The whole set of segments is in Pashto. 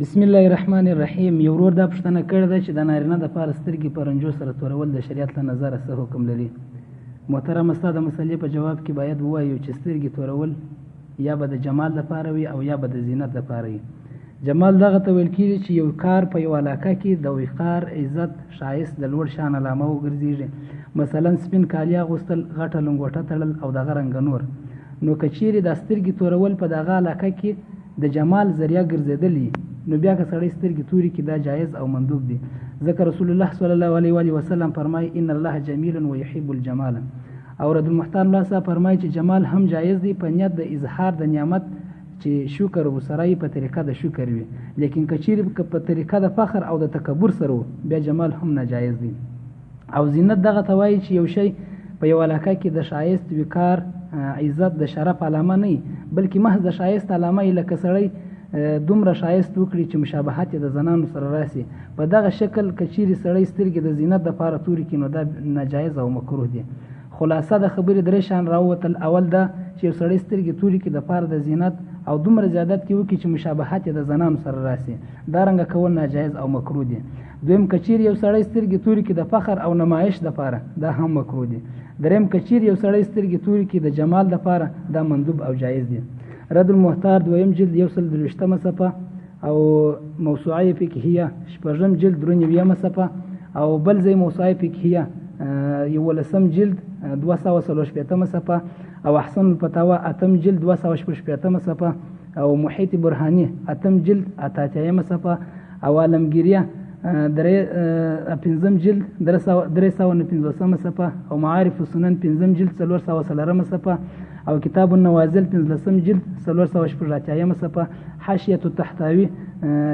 بسم الله الرحمن الرحیم. یو ورور دا پوښتنه کړې ده چې د نارینه دپاره سترګې په رنجو سره تورول د شریعت له نظره څه حکم لري؟ محترمه، ستا د مسلې په جواب کې باید ووایو چې سترګې تورول یا به د جمال دپاره وي او یا به د زینت دپاره وي. جمال دغه ته ویل کېږي چې یو کار په یو علاقه کې د وقار، عزت، ښایست د لوړ شان علامه وګرځېږي. مثلا سپین کالي اغوستل، غټه لنګوټه تړل او دغه رنګه نور. نو که چیرې دا سترګې تورول په دغه علاقه کې د جمال ذریعه ګرځېدلي، نو بیا که سړی سترګې توري کې دا جایز او مندوب دي، ځکه رسول الله صلی الله علیه وسلم فرمایي ان الله جمیل ویحب الجمال. او رد المحتار الله صاحب فرمایي چې جمال هم جایز دی په نیت د اظهار د نعمت چې شکر وسره په طریقه د شکر وي، لیکن که چیرې په طریقه د فخر او د تکبر سره بیا جمال هم ناجایز دی. او زینت دغه ته وایي چې یو شی په یو علاقه کې د ښایست، وقار، عزت، د شرف علامه نه وي، بلکې محض د ښایست علامه یې، لکه سړی دومره ښایست وکړي چې مشابهت یې د زنانو سره راسي. په دغه شکل که چیرې سړی سترګې د زینت دپاره توري کړي نو دا ناجایز او مکروه دی. خلاصه د خبرې درې شان راووتل. اول دا چې یو سړی سترګې توري کړي دپاره د زینت او دومره زیادت کې وکړي چې مشابهت یې د زنانو سره راسي، دا رنګه کول ناجایز او مکروه دی. دویم که چیرې یو سړی سترګې توري کړي د فخر او نمایش دپاره، دا هم مکروه دی. دریم که چیرې یو سړی سترګې توري کړي د جمال دپاره، دا مندوب او جایز دی. رد المحتار دویم جلد 123 صفحه او موسوعه فقهیه شپږم جلد 93 صفحه او بل ځای موسوعه فقهیه 11 جلد 240 صفحه او احسن الفتاوی 8 جلد 280 صفحه او محیط برهانی 8 جلد 88 صفحه او عالمگیریه 5 جلد 350 صفحه او معارف السنن 5 جلد 404 صفحه او کتاب النوازل 15 جلد 480 صفحه، حاشیه التحتاوی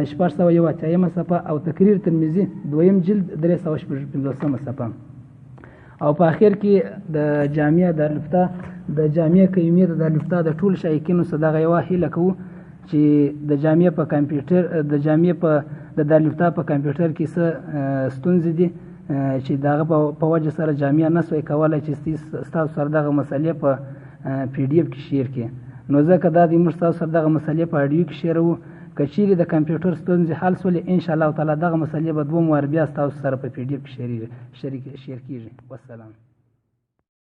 481 صفحه او تقریر ترمذی 2 جلد 315 صفحه. او په اخر کې د جامعه دارالفتاء د جامعه قیومیه د دارالفتاء د ټول شایقینو څخه دغه یوه هیله کوو چې د جامعه په کمپیوټر د جامعه په د دارالفتاء په کمپیوټر کې څه ستونزې دي چې دغه په وجه سره جامعه نسوی کولی چې ستاسو سره دغه مسلې په PDF کې شیر کړي. نو ځکه دا دی موږ ستاسو سره دغه مسلې په اډیو کې شیروو. که چیرې د کمپیوټر ستونزې حل سولې، انشاءالله تعالی دغه مسلې به دوه وار بیا ستاسو سره په PDF کې شیر کېږي. والسلام.